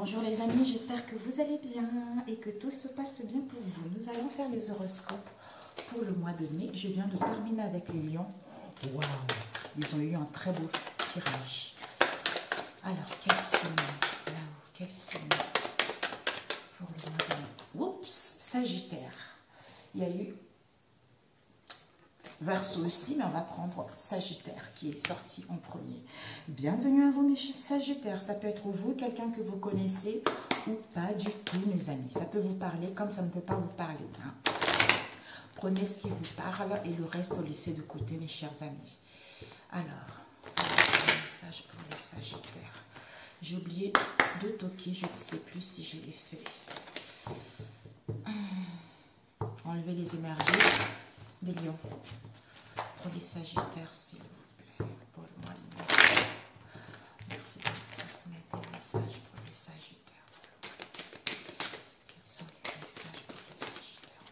Bonjour les amis, j'espère que vous allez bien et que tout se passe bien pour vous. Nous allons faire les horoscopes pour le mois de mai. Je viens de terminer avec les lions. Waouh, ils ont eu un très beau tirage. Alors, quel signe? Waouh, quel signe pour le mois de mai? Oups, Sagittaire. Il y a eu Verseau aussi, mais on va prendre Sagittaire qui est sorti en premier. Bienvenue à vous mes chers Sagittaires. Ça peut être vous, quelqu'un que vous connaissez ou pas du tout mes amis. Ça peut vous parler comme ça ne peut pas vous parler. Hein. Prenez ce qui vous parle et le reste laissez de côté mes chers amis. Alors, un message pour les Sagittaires. J'ai oublié de toquer, je ne sais plus si je l'ai fait. Enlever les énergies des lions. Pour les Sagittaires, s'il vous plaît, pour le mois de mai. Merci de transmettre des messages pour les Sagittaires. Quels sont les messages pour les Sagittaires?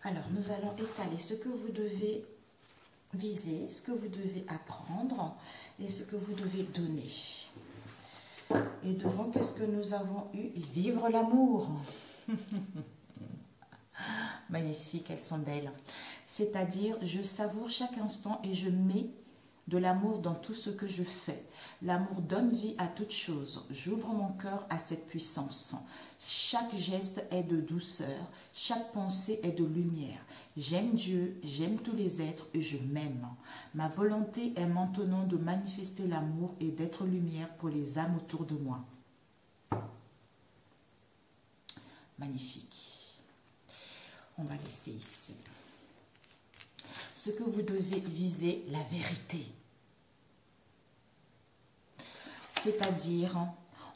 Alors, nous allons étaler ce que vous devez viser, ce que vous devez apprendre et ce que vous devez donner. Et devant, qu'est-ce que nous avons eu? Vivre l'amour. Magnifique, elles sont belles. C'est-à-dire, je savoure chaque instant et je mets de l'amour dans tout ce que je fais. L'amour donne vie à toute chose. J'ouvre mon cœur à cette puissance. Chaque geste est de douceur. Chaque pensée est de lumière. J'aime Dieu, j'aime tous les êtres et je m'aime. Ma volonté est maintenant de manifester l'amour et d'être lumière pour les âmes autour de moi. Magnifique. On va laisser ici. Ce que vous devez viser, la vérité. C'est-à-dire,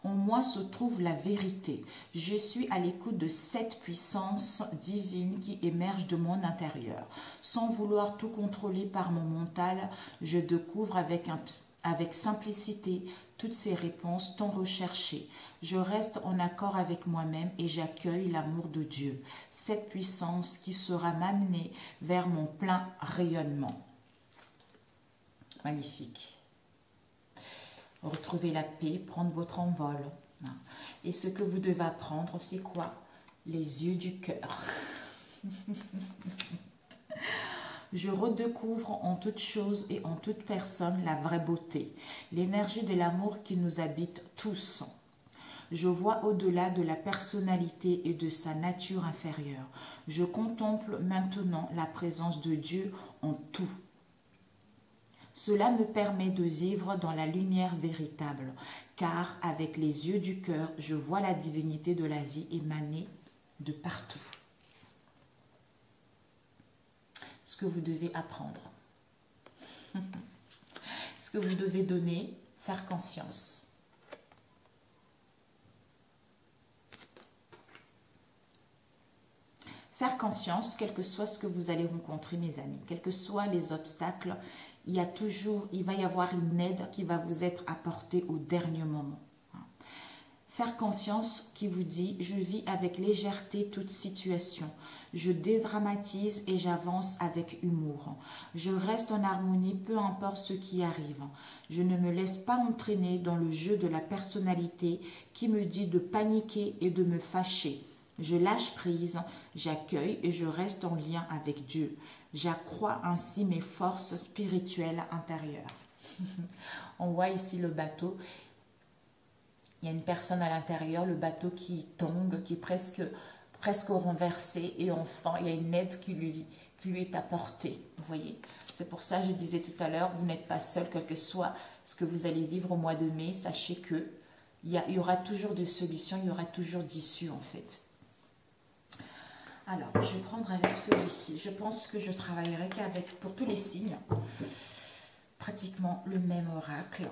en moi se trouve la vérité. Je suis à l'écoute de cette puissance divine qui émerge de mon intérieur. Sans vouloir tout contrôler par mon mental, je découvre avec simplicité toutes ces réponses tant recherchées. Je reste en accord avec moi-même et j'accueille l'amour de Dieu, cette puissance qui sera m'amener vers mon plein rayonnement. Magnifique. Retrouvez la paix, prendre votre envol. Et ce que vous devez apprendre, c'est quoi? Les yeux du cœur. Je redécouvre en toute chose et en toute personne la vraie beauté, l'énergie de l'amour qui nous habite tous. Je vois au-delà de la personnalité et de sa nature inférieure. Je contemple maintenant la présence de Dieu en tout. Cela me permet de vivre dans la lumière véritable, car avec les yeux du cœur, je vois la divinité de la vie émaner de partout. Ce que vous devez apprendre, ce que vous devez donner, faire confiance. Faire confiance, quel que soit ce que vous allez rencontrer, mes amis, quels que soient les obstacles, il va y avoir une aide qui va vous être apportée au dernier moment. Faire confiance qui vous dit, je vis avec légèreté toute situation. Je dédramatise et j'avance avec humour. Je reste en harmonie, peu importe ce qui arrive. Je ne me laisse pas entraîner dans le jeu de la personnalité qui me dit de paniquer et de me fâcher. Je lâche prise, j'accueille et je reste en lien avec Dieu. J'accrois ainsi mes forces spirituelles intérieures. On voit ici le bateau. Il y a une personne à l'intérieur, le bateau qui tombe, qui est presque renversé. Et enfin, il y a une aide qui lui est apportée. Vous voyez? C'est pour ça que je disais tout à l'heure, vous n'êtes pas seul, quel que soit ce que vous allez vivre au mois de mai. Sachez qu'il y aura toujours des solutions, il y aura toujours d'issue en fait. Alors, je vais prendre avec celui-ci. Je pense que je travaillerai pour tous les signes, pratiquement le même oracle.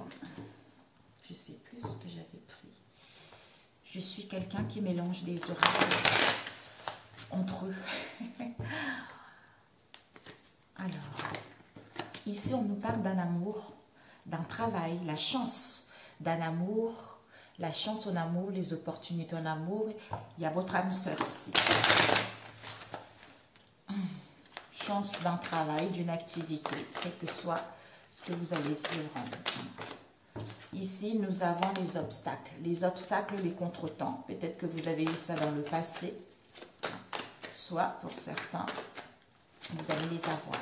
Je ne sais plus ce que j'avais pris. Je suis quelqu'un qui mélange des oracles entre eux. Alors, ici, on nous parle d'un amour, d'un travail, la chance d'un amour, la chance en amour, les opportunités en amour. Il y a votre âme sœur ici. chance d'un travail, d'une activité, quel que soit ce que vous allez vivre. Ici, nous avons les obstacles. Les obstacles, les contretemps. Peut-être que vous avez eu ça dans le passé. Soit, pour certains, vous allez les avoir.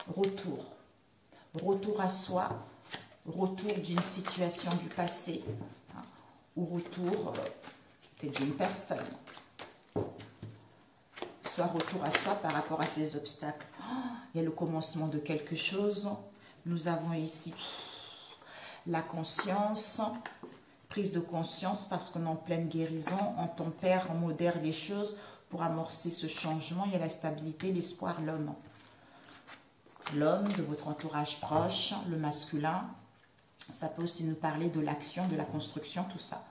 Retour. Retour à soi. Retour d'une situation du passé. Ou retour peut-être d'une personne. Soit retour à soi par rapport à ces obstacles. Il y a le commencement de quelque chose. Nous avons ici la conscience, prise de conscience parce qu'on est en pleine guérison, on tempère, on modère les choses pour amorcer ce changement. Il y a la stabilité, l'espoir, l'homme. L'homme de votre entourage proche, le masculin. Ça peut aussi nous parler de l'action, de la construction, tout ça.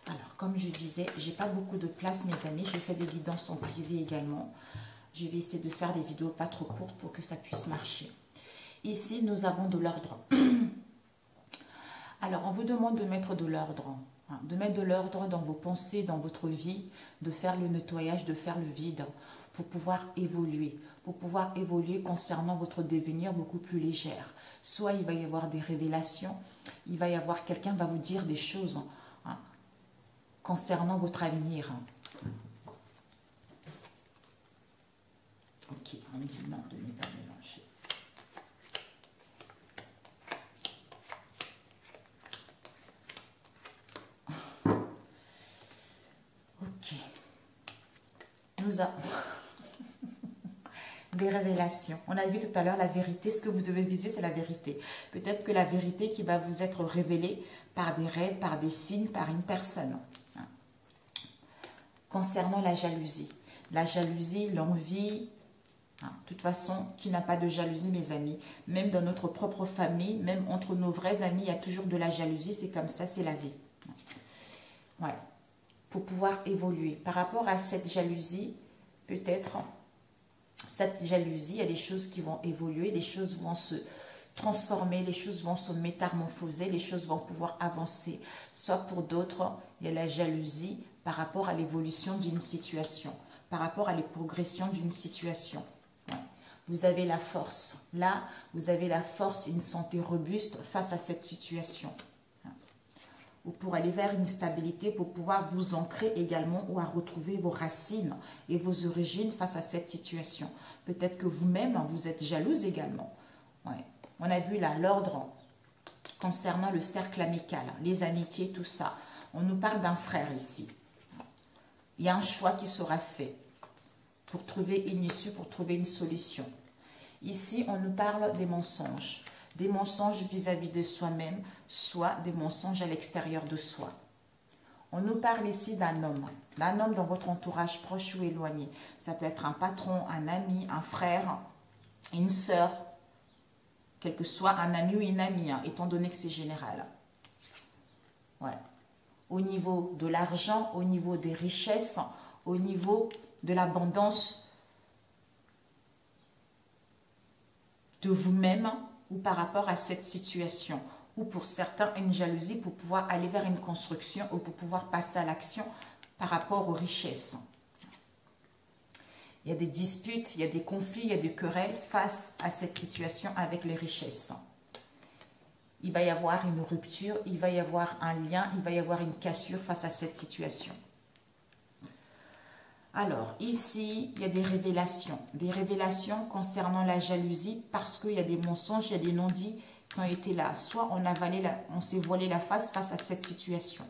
Alors, comme je disais, j'ai pas beaucoup de place, mes amis. Je fais des guidances en privé également. Je vais essayer de faire des vidéos pas trop courtes pour que ça puisse marcher. Ici, nous avons de l'ordre. Alors, on vous demande de mettre de l'ordre. De mettre de l'ordre dans vos pensées, dans votre vie, de faire le nettoyage, de faire le vide, pour pouvoir évoluer. Pour pouvoir évoluer concernant votre devenir beaucoup plus légère. Soit il va y avoir des révélations, il va y avoir quelqu'un qui va vous dire des choses concernant votre avenir. Ok, on me dit non, de ne pas mélanger. Ok. Nous avons des révélations. On a vu tout à l'heure la vérité. Ce que vous devez viser, c'est la vérité. Peut-être que la vérité qui va vous être révélée par des rêves, par des signes, par une personne. Concernant la jalousie. La jalousie, l'envie. De toute façon, qui n'a pas de jalousie, mes amis? Même dans notre propre famille, même entre nos vrais amis, il y a toujours de la jalousie. C'est comme ça, c'est la vie. Ouais. Pour pouvoir évoluer. Par rapport à cette jalousie, peut-être, cette jalousie, il y a des choses qui vont évoluer, les choses vont se transformer, les choses vont se métamorphoser, les choses vont pouvoir avancer. Soit pour d'autres, il y a la jalousie par rapport à l'évolution d'une situation, par rapport à la progression d'une situation. Ouais. Vous avez la force. Là, vous avez la force, une santé robuste face à cette situation. Ou pour aller vers une stabilité, pour pouvoir vous ancrer également ou à retrouver vos racines et vos origines face à cette situation. Peut-être que vous-même, vous êtes jalouse également. Ouais. On a vu là l'ordre concernant le cercle amical, les amitiés, tout ça. On nous parle d'un frère ici. Il y a un choix qui sera fait pour trouver une issue, pour trouver une solution. Ici, on nous parle des mensonges. Des mensonges vis-à-vis de soi-même, soit des mensonges à l'extérieur de soi. On nous parle ici d'un homme dans votre entourage proche ou éloigné. Ça peut être un patron, un ami, un frère, une sœur, quel que soit un ami ou une amie, étant donné que c'est général. Ouais. Au niveau de l'argent, au niveau des richesses, au niveau de l'abondance de vous-même, ou par rapport à cette situation, ou pour certains une jalousie pour pouvoir aller vers une construction ou pour pouvoir passer à l'action par rapport aux richesses. Il y a des disputes, il y a des conflits, il y a des querelles face à cette situation avec les richesses. Il va y avoir une rupture, il va y avoir un lien, il va y avoir une cassure face à cette situation. Alors, ici, il y a des révélations concernant la jalousie parce qu'il y a des mensonges, il y a des non-dits qui ont été là. Soit on s'est voilé la face à cette situation.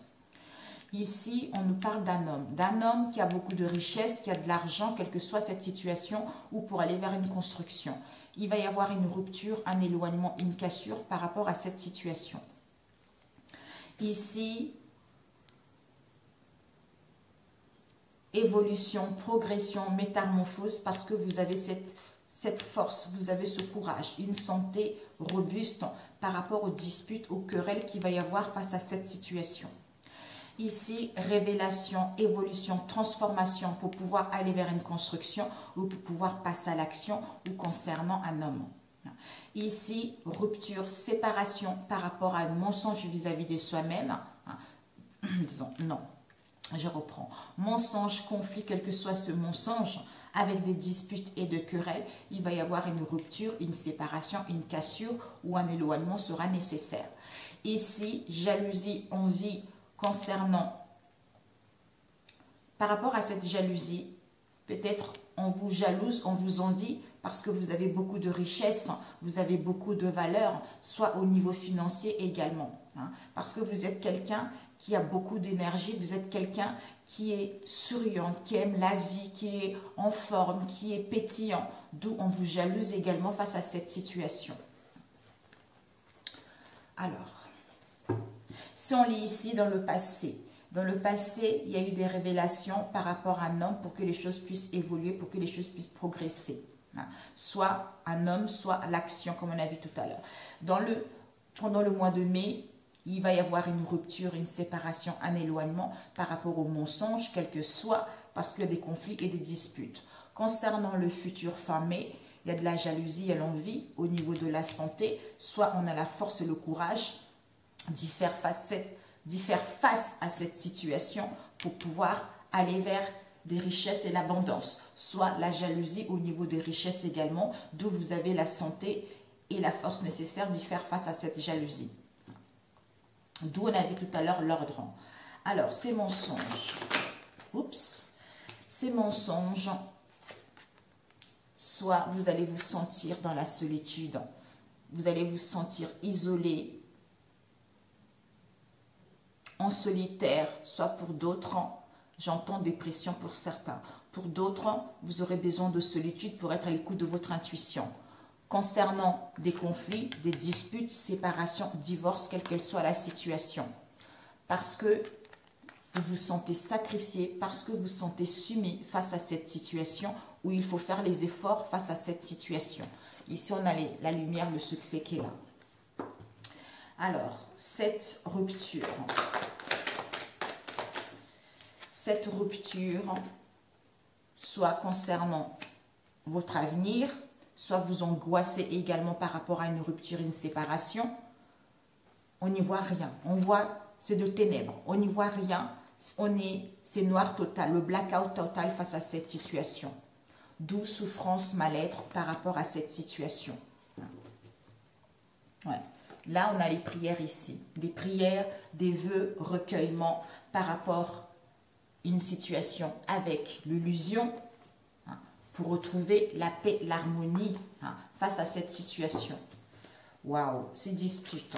Ici, on nous parle d'un homme qui a beaucoup de richesses, qui a de l'argent, quelle que soit cette situation, ou pour aller vers une construction. Il va y avoir une rupture, un éloignement, une cassure par rapport à cette situation. Ici, évolution, progression, métamorphose, parce que vous avez cette force, vous avez ce courage, une santé robuste par rapport aux disputes, aux querelles qu'il va y avoir face à cette situation. Ici, révélation, évolution, transformation pour pouvoir aller vers une construction ou pour pouvoir passer à l'action ou concernant un homme. Ici, rupture, séparation par rapport à un mensonge vis-à-vis de soi-même. Disons, non. Je reprends. Mensonge, conflit, quel que soit ce mensonge, avec des disputes et de querelles, il va y avoir une rupture, une séparation, une cassure ou un éloignement sera nécessaire. Ici, jalousie, envie concernant, par rapport à cette jalousie, peut-être on vous jalouse, on vous envie parce que vous avez beaucoup de richesses, vous avez beaucoup de valeur, soit au niveau financier également. Parce que vous êtes quelqu'un qui a beaucoup d'énergie, vous êtes quelqu'un qui est souriant, qui aime la vie, qui est en forme, qui est pétillant. D'où on vous jalouse également face à cette situation. Alors, si on lit ici dans le passé, il y a eu des révélations par rapport à un homme pour que les choses puissent évoluer, pour que les choses puissent progresser. Soit un homme, soit l'action, comme on a vu tout à l'heure. Pendant le mois de mai, il va y avoir une rupture, une séparation, un éloignement par rapport au mensonge, quel que soit, parce qu'il y a des conflits et des disputes. Concernant le futur fin mai, il y a de la jalousie, il y a l'envie au niveau de la santé, soit on a la force et le courage d'y faire face à cette situation pour pouvoir aller vers des richesses et l'abondance, soit la jalousie au niveau des richesses également, d'où vous avez la santé et la force nécessaire d'y faire face à cette jalousie. D'où on a vu tout à l'heure l'ordre. Alors, ces mensonges, ces mensonges, soit vous allez vous sentir dans la solitude, vous allez vous sentir isolé, en solitaire, soit pour d'autres, j'entends dépression pour certains. Pour d'autres, vous aurez besoin de solitude pour être à l'écoute de votre intuition. Concernant des conflits, des disputes, séparations, divorces, quelle qu'elle soit la situation. Parce que vous vous sentez sacrifié, parce que vous vous sentez soumis face à cette situation où il faut faire les efforts face à cette situation. Ici, on a la lumière, le succès qui est là. Alors, cette rupture, soit concernant votre avenir, soit vous angoissez également par rapport à une rupture, une séparation, on n'y voit rien. On voit, c'est de ténèbres. On n'y voit rien. C'est noir total, le blackout total face à cette situation. D'où souffrance, mal-être par rapport à cette situation. Ouais. Là, on a les prières ici. Des prières, des vœux, recueillements par rapport à une situation avec l'illusion pour retrouver la paix, l'harmonie face à cette situation. Waouh, ces disputes.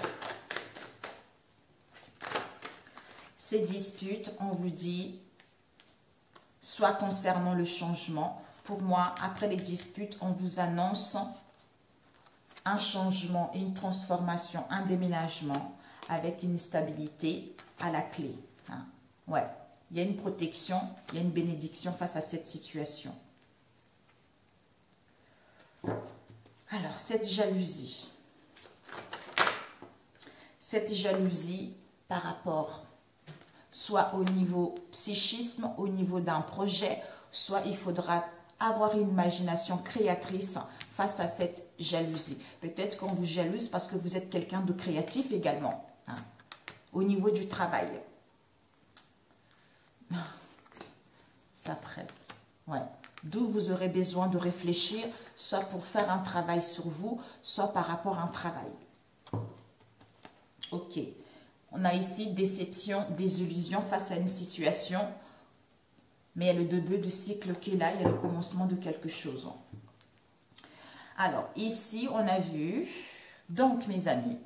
Ces disputes, on vous dit, soit concernant le changement. Pour moi, après les disputes, on vous annonce un changement, une transformation, un déménagement avec une stabilité à la clé. Ouais, il y a une protection, il y a une bénédiction face à cette situation. Alors, cette jalousie par rapport soit au niveau psychisme, au niveau d'un projet, soit il faudra avoir une imagination créatrice face à cette jalousie. Peut-être qu'on vous jalouse parce que vous êtes quelqu'un de créatif également, au niveau du travail. Ça après, ouais. D'où vous aurez besoin de réfléchir, soit pour faire un travail sur vous, soit par rapport à un travail. Ok. On a ici déception, désillusion face à une situation. Mais il y a le début du cycle qui est là, il y a le commencement de quelque chose. Alors, ici, on a vu, donc mes amis,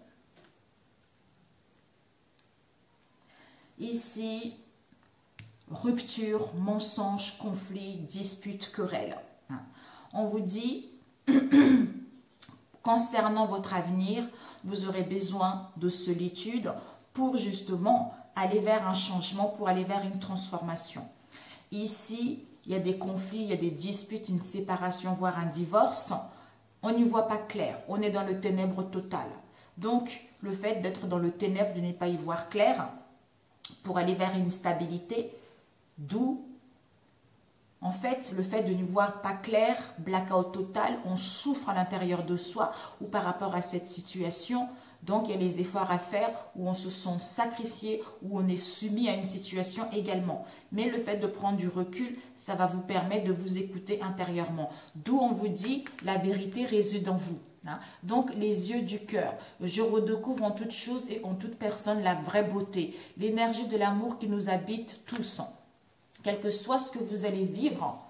ici, rupture, mensonge, conflit, dispute, querelle. On vous dit, concernant votre avenir, vous aurez besoin de solitude pour justement aller vers un changement, pour aller vers une transformation. Ici, il y a des conflits, il y a des disputes, une séparation, voire un divorce. On n'y voit pas clair, on est dans le ténèbre total. Donc, le fait d'être dans le ténèbre, de ne pas y voir clair, pour aller vers une stabilité, d'où, en fait, le fait de ne voir pas clair, blackout total, on souffre à l'intérieur de soi ou par rapport à cette situation, Donc, il y a les efforts à faire où on se sent sacrifié, où on est soumis à une situation également. Mais le fait de prendre du recul, ça va vous permettre de vous écouter intérieurement. D'où on vous dit, la vérité réside en vous. Donc, les yeux du cœur. Je redécouvre en toute chose et en toute personne la vraie beauté, l'énergie de l'amour qui nous habite tous. Quel que soit ce que vous allez vivre,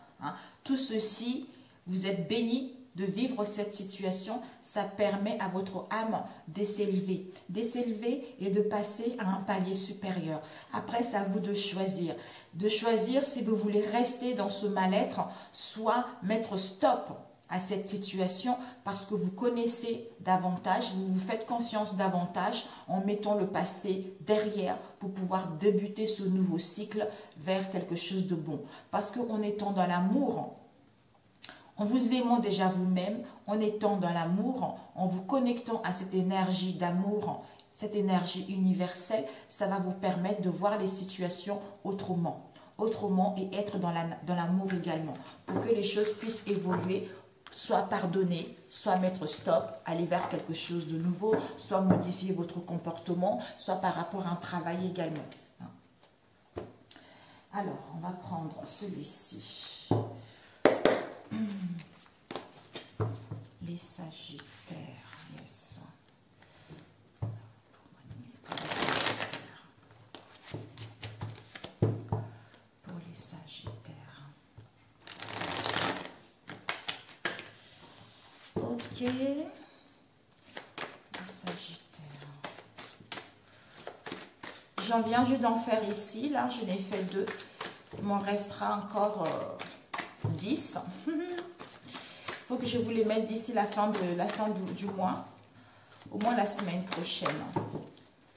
tout ceci, vous êtes bénis de vivre cette situation. Ça permet à votre âme de s'élever et de passer à un palier supérieur. Après, c'est à vous de choisir si vous voulez rester dans ce mal-être, soit mettre stop à cette situation parce que vous connaissez davantage, vous vous faites confiance davantage en mettant le passé derrière pour pouvoir débuter ce nouveau cycle vers quelque chose de bon. Parce qu'en étant dans l'amour, en vous aimant déjà vous-même, en étant dans l'amour, en vous connectant à cette énergie d'amour, cette énergie universelle, ça va vous permettre de voir les situations autrement et être dans l'amour également, pour que les choses puissent évoluer, soit pardonner, soit mettre stop, aller vers quelque chose de nouveau, soit modifier votre comportement, soit par rapport à un travail également. Alors, on va prendre celui-ci. Les Sagittaires, yes. Pour les Sagittaires. Ok. Les Sagittaires. J'en viens juste d'en faire ici. Là, je n'ai fait 2. Il m'en restera encore 10. Il faut que je vous les mette d'ici la fin du mois. Au moins la semaine prochaine.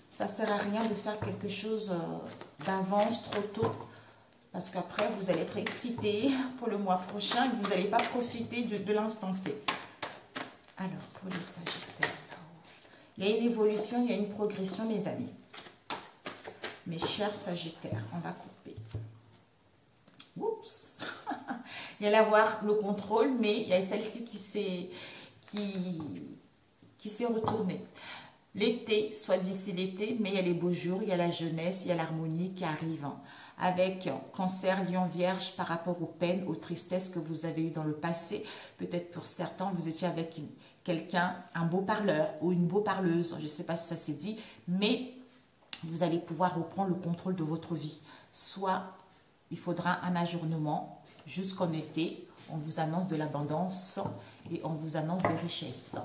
Ça ne sert à rien de faire quelque chose d'avance trop tôt. Parce qu'après, vous allez être excité pour le mois prochain. Et vous n'allez pas profiter de l'instant T. Alors, pour les Sagittaires, il y a une évolution, il y a une progression, mes amis. Mes chers Sagittaires, on va couper. Oups. Il y a avoir le contrôle, mais il y a celle-ci qui s'est retournée. L'été, soit d'ici l'été, mais il y a les beaux jours, il y a la jeunesse, il y a l'harmonie qui arrive. Avec Cancer, Lion, Vierge, par rapport aux peines, aux tristesses que vous avez eues dans le passé. Peut-être pour certains, vous étiez avec quelqu'un, un beau parleur ou une beau parleuse, je ne sais pas si ça s'est dit, mais vous allez pouvoir reprendre le contrôle de votre vie. Soit il faudra un ajournement jusqu'en été, on vous annonce de l'abondance et on vous annonce des richesses.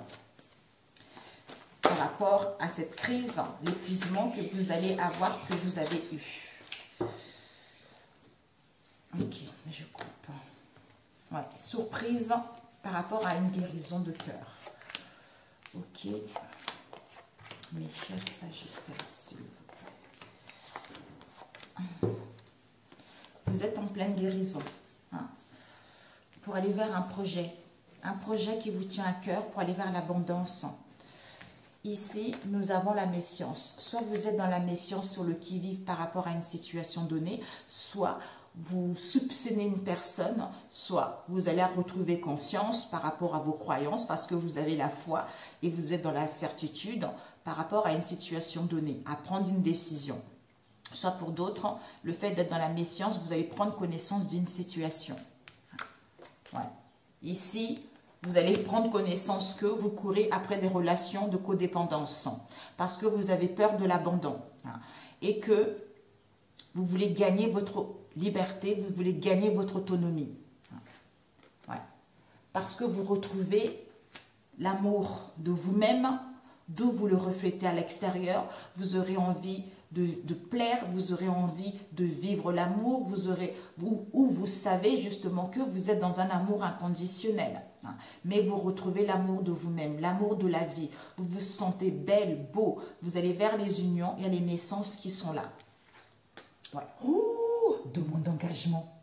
Par rapport à cette crise, l'épuisement que vous allez avoir, que vous avez eu. Ok, je coupe. Ouais, surprise par rapport à une guérison de cœur. Ok. Mes chers Sagittaires, s'il vous plaît. Vous êtes en pleine guérison. Pour aller vers un projet qui vous tient à cœur, pour aller vers l'abondance. Ici, nous avons la méfiance. Soit vous êtes dans la méfiance sur le qui-vive par rapport à une situation donnée, soit vous soupçonnez une personne, soit vous allez retrouver confiance par rapport à vos croyances parce que vous avez la foi et vous êtes dans la certitude par rapport à une situation donnée, à prendre une décision. Soit pour d'autres, le fait d'être dans la méfiance, vous allez prendre connaissance d'une situation. Ouais. Ici, vous allez prendre connaissance que vous courez après des relations de codépendance parce que vous avez peur de l'abandon et que vous voulez gagner votre liberté, vous voulez gagner votre autonomie. Ouais. Parce que vous retrouvez l'amour de vous-même, d'où vous le reflétez à l'extérieur, vous aurez envie de plaire, vous aurez envie de vivre l'amour, où vous savez justement que vous êtes dans un amour inconditionnel. Mais vous retrouvez l'amour de vous-même, l'amour de la vie. Vous vous sentez belle, beau. Vous allez vers les unions, il y a les naissances qui sont là. Ouais. Ouh, demande d'engagement.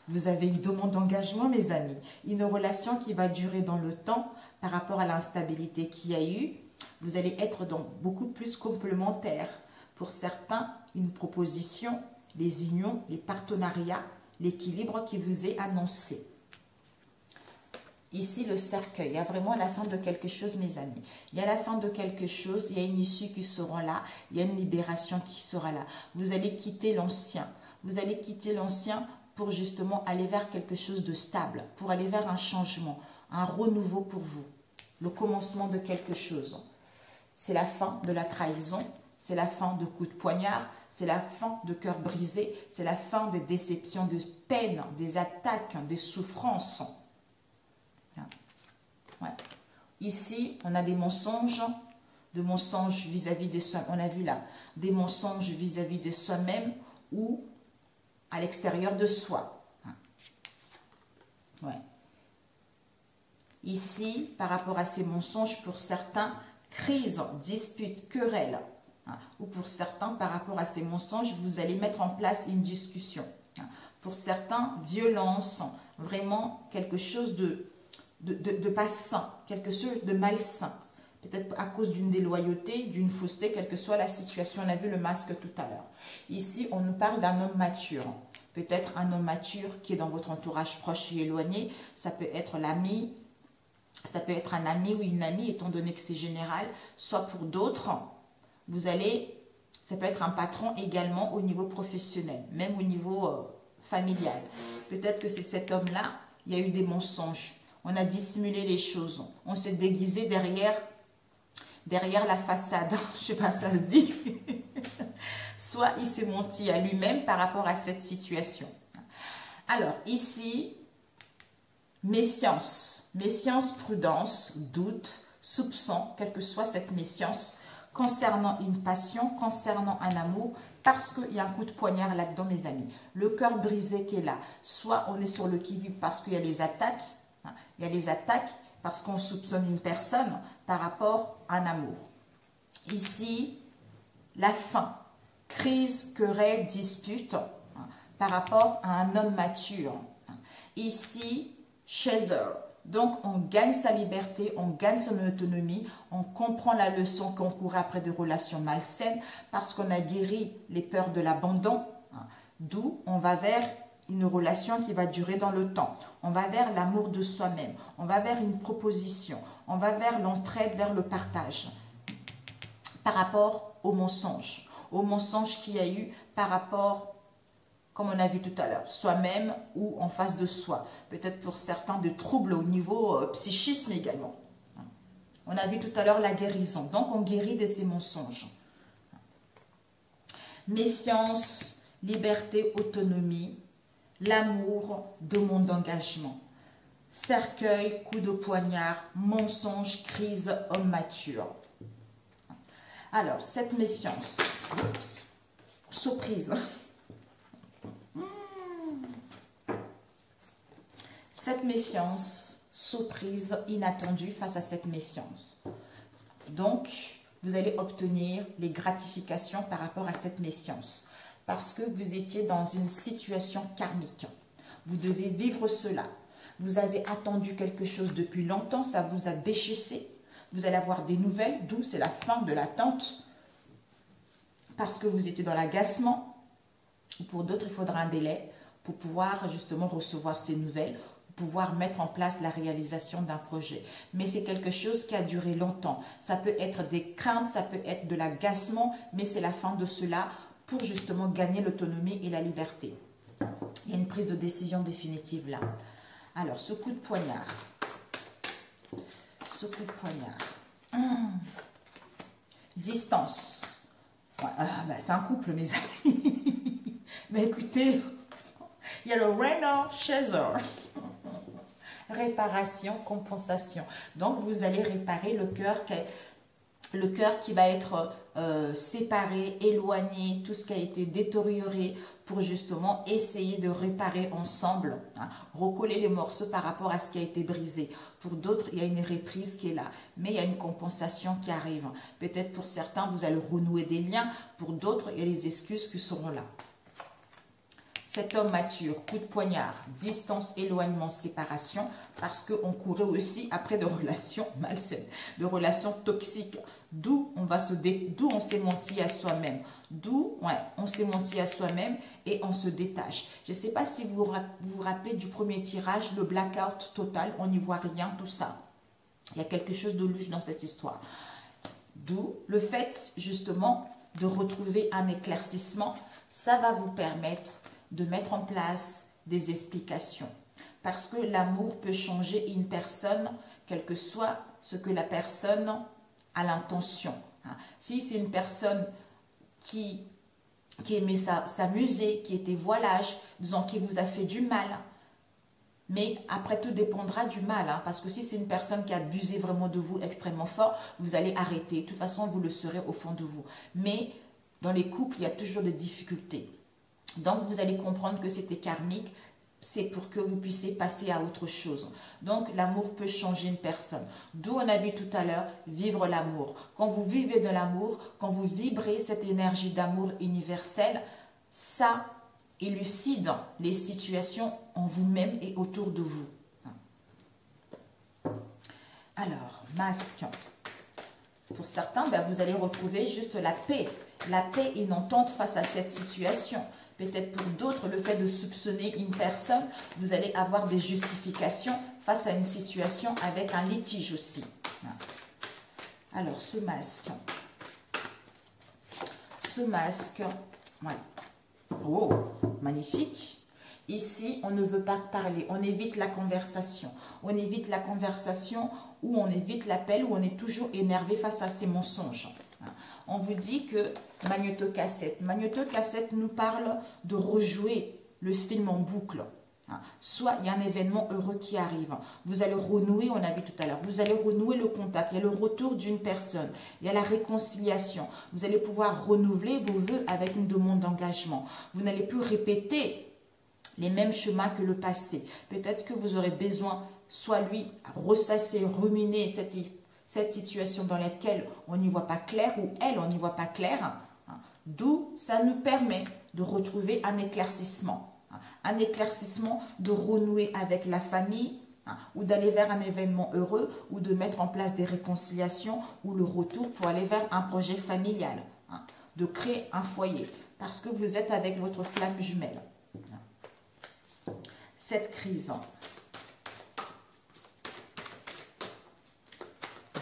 Vous avez une demande d'engagement, mes amis. Une relation qui va durer dans le temps par rapport à l'instabilité qu'il y a eu. Vous allez être donc beaucoup plus complémentaires. Pour certains, une proposition, les unions, les partenariats, l'équilibre qui vous est annoncé. Ici, le cercueil, il y a vraiment la fin de quelque chose, mes amis. Il y a la fin de quelque chose, il y a une issue qui sera là, il y a une libération qui sera là. Vous allez quitter l'ancien. Vous allez quitter l'ancien pour justement aller vers quelque chose de stable, pour aller vers un changement, un renouveau pour vous. Le commencement de quelque chose. C'est la fin de la trahison, c'est la fin de coups de poignard, c'est la fin de cœur brisé, c'est la fin des déceptions, des peines, des attaques, des souffrances. Ouais. Ici, on a des mensonges vis-à-vis de soi. On a vu là, des mensonges vis-à-vis de soi-même ou à l'extérieur de soi. Ouais. Ici, par rapport à ces mensonges, pour certains, crise, dispute, querelle. Ou pour certains, par rapport à ces mensonges, vous allez mettre en place une discussion. Pour certains, violence, vraiment quelque chose de pas sain, quelque chose de malsain. Peut-être à cause d'une déloyauté, d'une fausseté, quelle que soit la situation. On a vu le masque tout à l'heure. Ici, on nous parle d'un homme mature. Peut-être un homme mature qui est dans votre entourage proche et éloigné. Ça peut être l'ami, ça peut être un ami ou une amie, étant donné que c'est général. Soit pour d'autres, ça peut être un patron également au niveau professionnel, même au niveau familial. Peut-être que c'est cet homme-là, il y a eu des mensonges. On a dissimulé les choses. On s'est déguisé derrière la façade. Je ne sais pas si ça se dit. Soit il s'est menti à lui-même par rapport à cette situation. Alors, ici, méfiance. Méfiance, prudence, doute, soupçon, quelle que soit cette méfiance, concernant une passion, concernant un amour, parce qu'il y a un coup de poignard là-dedans, mes amis. Le cœur brisé qui est là. Soit on est sur le qui-vive parce qu'il y a les attaques. Il y a les attaques parce qu'on soupçonne une personne par rapport à un amour. Ici, la fin. Crise, querelle, dispute par rapport à un homme mature. Ici, chaser. Donc, on gagne sa liberté, on gagne son autonomie, on comprend la leçon qu'on courait après de relations malsaines parce qu'on a guéri les peurs de l'abandon. D'où on va vers une relation qui va durer dans le temps. On va vers l'amour de soi-même. On va vers une proposition. On va vers l'entraide, vers le partage. Par rapport aux mensonges. Aux mensonges qu'il y a eu par rapport, comme on a vu tout à l'heure, soi-même ou en face de soi. Peut-être pour certains de troubles au niveau psychisme également. On a vu tout à l'heure la guérison. Donc on guérit de ces mensonges. Méfiance, liberté, autonomie. L'amour, demande d'engagement. Cercueil, coup de poignard, mensonge, crise, homme mature. Alors, cette méfiance, surprise. Cette méfiance, surprise, inattendue face à cette méfiance. Donc, vous allez obtenir les gratifications par rapport à cette méfiance. Parce que vous étiez dans une situation karmique. Vous devez vivre cela. Vous avez attendu quelque chose depuis longtemps, ça vous a déchaissé. Vous allez avoir des nouvelles, d'où c'est la fin de l'attente. Parce que vous étiez dans l'agacement. Pour d'autres, il faudra un délai pour pouvoir justement recevoir ces nouvelles, pour pouvoir mettre en place la réalisation d'un projet. Mais c'est quelque chose qui a duré longtemps. Ça peut être des craintes, ça peut être de l'agacement, mais c'est la fin de cela pour justement gagner l'autonomie et la liberté. Il y a une prise de décision définitive là. Alors, ce coup de poignard. Ce coup de poignard. Distance. Ouais, c'est un couple, mes amis. Mais écoutez, il y a le Rainer Chaser. Réparation, compensation. Donc, vous allez réparer le cœur qui va être séparé, éloigné, tout ce qui a été détérioré pour justement essayer de réparer ensemble, recoller les morceaux par rapport à ce qui a été brisé. Pour d'autres, il y a une reprise qui est là, mais il y a une compensation qui arrive. Peut-être pour certains, vous allez renouer des liens, pour d'autres, il y a les excuses qui seront là. Cet homme mature, coup de poignard, distance, éloignement, séparation, parce qu'on courait aussi après de relations malsaines, de relations toxiques, d'où on s'est menti à soi-même, on s'est menti à soi-même et on se détache. Je ne sais pas si vous vous rappelez du premier tirage, le blackout total, on n'y voit rien, tout ça. Il y a quelque chose de louche dans cette histoire. D'où le fait justement de retrouver un éclaircissement, ça va vous permettre de mettre en place des explications. Parce que l'amour peut changer une personne, quel que soit ce que la personne a l'intention. Si c'est une personne qui aimait s'amuser, qui était voilage, disons qui vous a fait du mal, mais après tout dépendra du mal, parce que si c'est une personne qui a abusé vraiment de vous extrêmement fort, vous allez arrêter. De toute façon, vous le serez au fond de vous. Mais dans les couples, il y a toujours des difficultés. Donc, vous allez comprendre que c'était karmique, c'est pour que vous puissiez passer à autre chose. Donc, l'amour peut changer une personne. D'où on a vu tout à l'heure, vivre l'amour. Quand vous vivez de l'amour, quand vous vibrez cette énergie d'amour universel, ça élucide les situations en vous-même et autour de vous. Alors, masque. Pour certains, vous allez retrouver juste la paix et une entente face à cette situation. Peut-être pour d'autres, le fait de soupçonner une personne, vous allez avoir des justifications face à une situation avec un litige aussi. Alors, ce masque, ouais. Oh, magnifique. Ici, on ne veut pas parler, on évite la conversation. On évite la conversation ou on évite l'appel où on est toujours énervé face à ces mensonges. On vous dit que magnétocassette nous parle de rejouer le film en boucle. Soit il y a un événement heureux qui arrive, vous allez renouer, on a vu tout à l'heure, vous allez renouer le contact, il y a le retour d'une personne, il y a la réconciliation, vous allez pouvoir renouveler vos vœux avec une demande d'engagement. Vous n'allez plus répéter les mêmes chemins que le passé. Peut-être que vous aurez besoin, soit lui, ressasser, ruminer cette situation dans laquelle on n'y voit pas clair, ou elle, on n'y voit pas clair, d'où ça nous permet de retrouver un éclaircissement. Un éclaircissement, de renouer avec la famille, ou d'aller vers un événement heureux, ou de mettre en place des réconciliations, ou le retour pour aller vers un projet familial, de créer un foyer, parce que vous êtes avec votre flamme jumelle. Cette crise,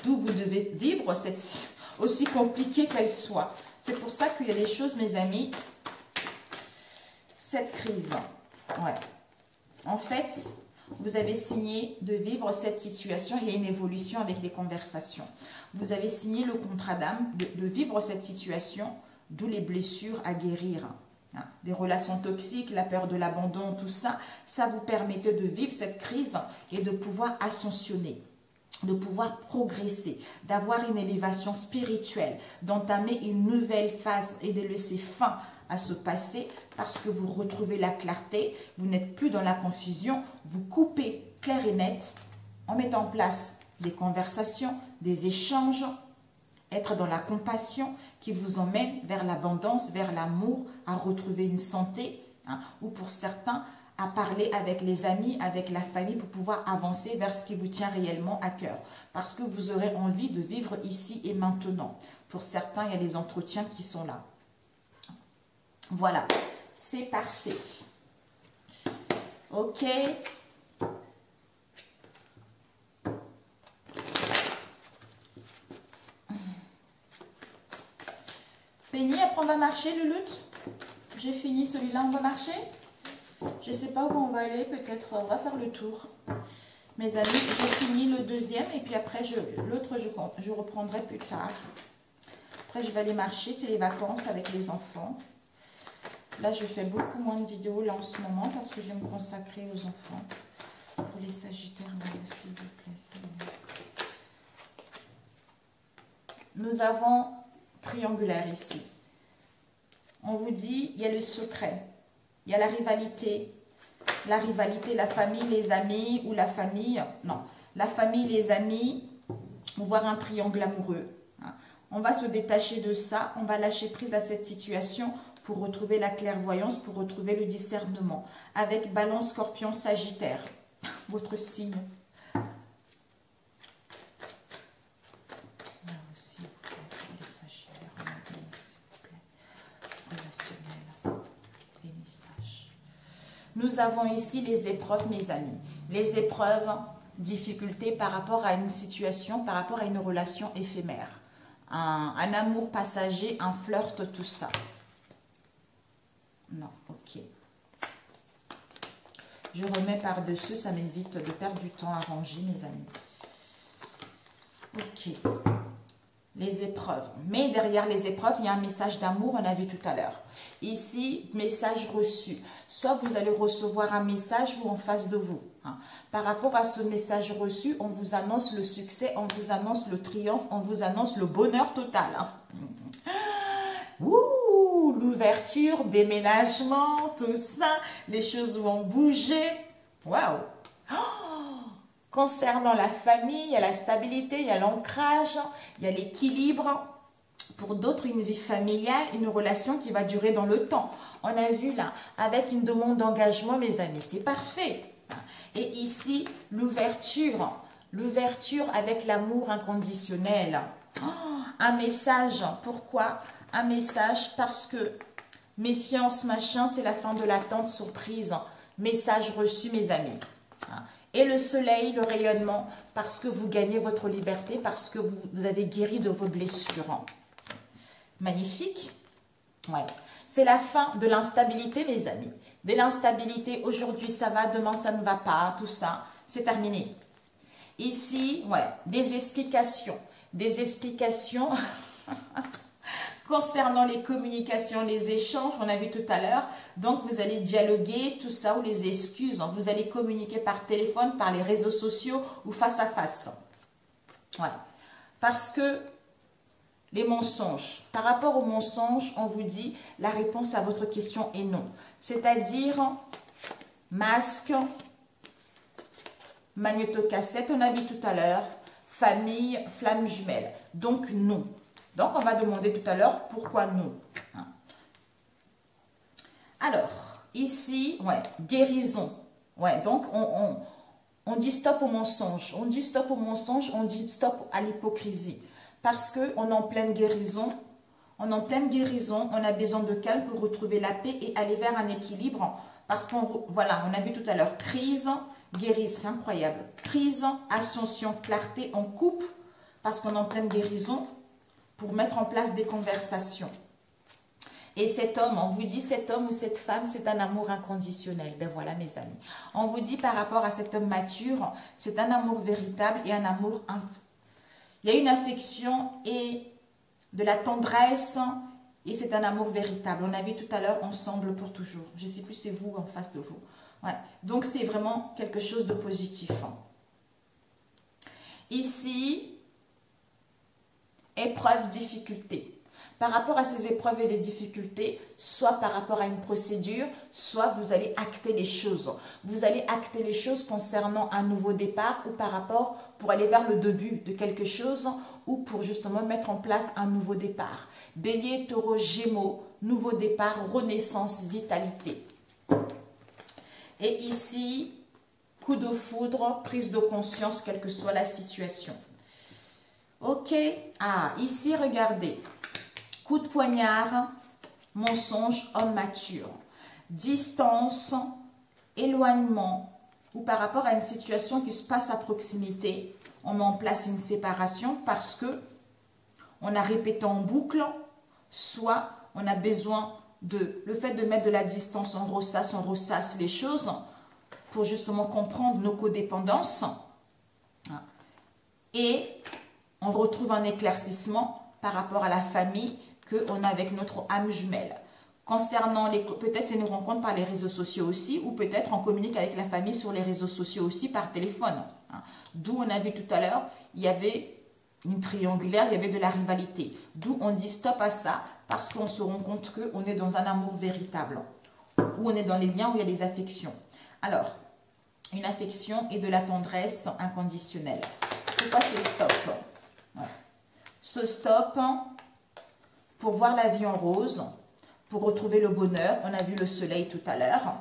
d'où vous devez vivre, aussi compliquée qu'elle soit. C'est pour ça qu'il y a des choses, mes amis, cette crise, ouais. En fait, vous avez signé de vivre cette situation, il y a une évolution avec des conversations. Vous avez signé le contrat d'âme de vivre cette situation, d'où les blessures à guérir. Des relations toxiques, la peur de l'abandon, tout ça, ça vous permettait de vivre cette crise et de pouvoir ascensionner, de pouvoir progresser, d'avoir une élévation spirituelle, d'entamer une nouvelle phase et de laisser fin à ce passé parce que vous retrouvez la clarté, vous n'êtes plus dans la confusion, vous coupez clair et net en mettant en place des conversations, des échanges, être dans la compassion qui vous emmène vers l'abondance, vers l'amour, à retrouver une santé, ou pour certains, à parler avec les amis, avec la famille pour pouvoir avancer vers ce qui vous tient réellement à cœur. Parce que vous aurez envie de vivre ici et maintenant. Pour certains, il y a les entretiens qui sont là. Voilà, c'est parfait. Ok. Penny, après on va marcher, Lulut. J'ai fini celui-là, on va marcher. Je ne sais pas où on va aller, peut-être on va faire le tour. Mes amis, j'ai fini le deuxième et puis après l'autre je reprendrai plus tard. Après je vais aller marcher, c'est les vacances avec les enfants. Là je fais beaucoup moins de vidéos là en ce moment parce que je vais me consacrer aux enfants. Pour les sagittaires, s'il vous plaît. Nous avons triangulaire ici. On vous dit, il y a le secret. Il y a la rivalité, la famille, les amis ou la famille. Non, la famille, les amis, ou voir un triangle amoureux. On va se détacher de ça, on va lâcher prise à cette situation pour retrouver la clairvoyance, pour retrouver le discernement. Avec Balance, Scorpion, Sagittaire, votre signe. Là aussi, les Sagittaires, s'il vous plaît. Relationnel, les messages. Nous avons ici les épreuves, mes amis. Les épreuves, difficultés par rapport à une situation, par rapport à une relation éphémère. Un amour passager, un flirt, tout ça. Non, ok. Je remets par-dessus, ça m'évite de perdre du temps à ranger, mes amis. Ok. Les épreuves. Mais derrière les épreuves, il y a un message d'amour, on a vu tout à l'heure. Ici, message reçu. Soit vous allez recevoir un message ou en face de vous. Par rapport à ce message reçu, on vous annonce le succès, on vous annonce le triomphe, on vous annonce le bonheur total. Ouh, l'ouverture, déménagement, tout ça, les choses vont bouger. Waouh! Concernant la famille, il y a la stabilité, il y a l'ancrage, il y a l'équilibre. Pour d'autres, une vie familiale, une relation qui va durer dans le temps. On a vu là, avec une demande d'engagement, mes amis, c'est parfait. Et ici, l'ouverture. L'ouverture avec l'amour inconditionnel. Un message. Pourquoi? Un message parce que méfiance, machin, c'est la fin de l'attente, surprise. Message reçu, mes amis. Et le soleil, le rayonnement, parce que vous gagnez votre liberté, parce que vous avez guéri de vos blessures. Magnifique. Ouais. C'est la fin de l'instabilité, mes amis. De l'instabilité, aujourd'hui ça va, demain ça ne va pas, tout ça, c'est terminé. Ici, ouais, des explications concernant les communications, les échanges, on a vu tout à l'heure. Donc, vous allez dialoguer, tout ça, ou les excuses. Vous allez communiquer par téléphone, par les réseaux sociaux ou face à face. Ouais. Parce que les mensonges. Par rapport aux mensonges, on vous dit la réponse à votre question est non. C'est-à-dire masque, magnétocassette, on a vu tout à l'heure, famille, flamme jumelle. Donc non. Donc on va demander tout à l'heure pourquoi non. Alors, ici, ouais, guérison. Ouais, donc on dit stop au mensonge. On dit stop au mensonge, on dit stop à l'hypocrisie. Parce qu'on est en pleine guérison, on a besoin de calme pour retrouver la paix et aller vers un équilibre. Parce qu'on, voilà, on a vu tout à l'heure, crise, guérison, c'est incroyable. Crise, ascension, clarté, on coupe parce qu'on est en pleine guérison pour mettre en place des conversations. Et cet homme, on vous dit cet homme ou cette femme, c'est un amour inconditionnel. Ben voilà mes amis. On vous dit par rapport à cet homme mature, c'est un amour véritable et un amour il y a une affection et de la tendresse et c'est un amour véritable. On a vu tout à l'heure ensemble pour toujours. Je ne sais plus c'est vous en face de vous. Ouais. Donc c'est vraiment quelque chose de positif. Ici, épreuve, difficulté. Par rapport à ces épreuves et les difficultés, soit par rapport à une procédure, soit vous allez acter les choses. Vous allez acter les choses concernant un nouveau départ ou par rapport pour aller vers le début de quelque chose ou pour justement mettre en place un nouveau départ. Bélier, Taureau, Gémeaux, nouveau départ, renaissance, vitalité. Et ici, coup de foudre, prise de conscience, quelle que soit la situation. Ok, ici, regardez. Coup de poignard, mensonge, homme mature. Distance, éloignement, ou par rapport à une situation qui se passe à proximité, on met en place une séparation parce que on a répété en boucle, soit on a besoin de, le fait de mettre de la distance, on ressasse les choses pour justement comprendre nos codépendances et on retrouve un éclaircissement par rapport à la famille qu'on a avec notre âme jumelle. Concernant les, peut-être c'est une rencontre par les réseaux sociaux aussi, ou peut-être on communique avec la famille sur les réseaux sociaux aussi par téléphone. D'où on a vu tout à l'heure, il y avait une triangulaire, il y avait de la rivalité. D'où on dit stop à ça, parce qu'on se rend compte qu'on est dans un amour véritable, où on est dans les liens où il y a des affections. Alors, une affection et de la tendresse inconditionnelle. Pourquoi ce stop? Ce stop pour voir la vie en rose, pour retrouver le bonheur. On a vu le soleil tout à l'heure.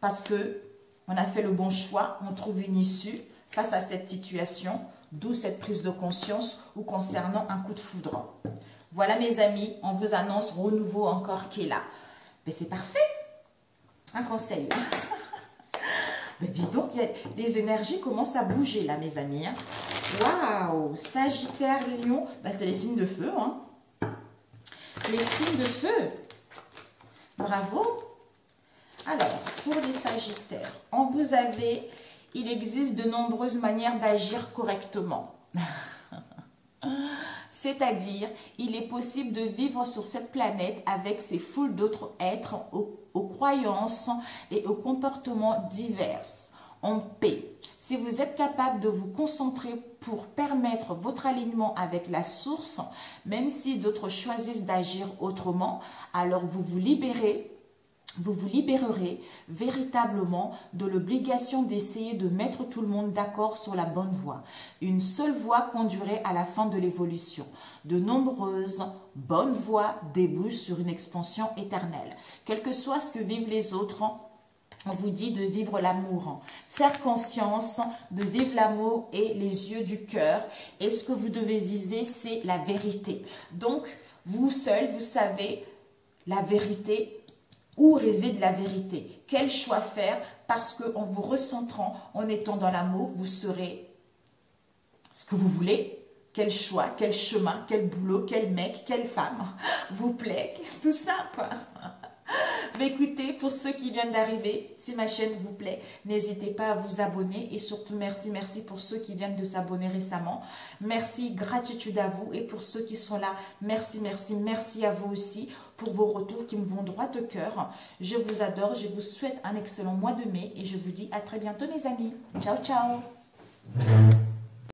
Parce que on a fait le bon choix, on trouve une issue face à cette situation, d'où cette prise de conscience ou concernant un coup de foudre. Voilà mes amis, on vous annonce renouveau encore qui est là. Mais c'est parfait. Un conseil. Mais dis donc, les énergies commencent à bouger là mes amis. Waouh, Sagittaire, Lion, c'est les signes de feu. Hein. Les signes de feu. Bravo. Alors, pour les Sagittaires, il existe de nombreuses manières d'agir correctement. C'est-à-dire, il est possible de vivre sur cette planète avec ses foules d'autres êtres aux croyances et aux comportements divers, en paix. Si vous êtes capable de vous concentrer pour permettre votre alignement avec la source, même si d'autres choisissent d'agir autrement, alors vous vous libérerez véritablement de l'obligation d'essayer de mettre tout le monde d'accord sur la bonne voie. Une seule voie conduirait à la fin de l'évolution. De nombreuses bonnes voies débouchent sur une expansion éternelle. Quel que soit ce que vivent les autres, on vous dit de vivre l'amour. Faire confiance, de vivre l'amour et les yeux du cœur. Et ce que vous devez viser, c'est la vérité. Donc, vous seul, vous savez la vérité. Où réside la vérité? Quel choix faire? Parce qu'en vous recentrant, en étant dans l'amour, vous serez ce que vous voulez. Quel choix, quel chemin, quel boulot, quel mec, quelle femme vous plaît. Tout ça, quoi. Mais écoutez, pour ceux qui viennent d'arriver, si ma chaîne vous plaît, n'hésitez pas à vous abonner. Et surtout, merci pour ceux qui viennent de s'abonner récemment. Merci, gratitude à vous. Et pour ceux qui sont là, merci à vous aussi pour vos retours qui me vont droit au cœur. Je vous adore, je vous souhaite un excellent mois de mai et je vous dis à très bientôt mes amis. Ciao, ciao.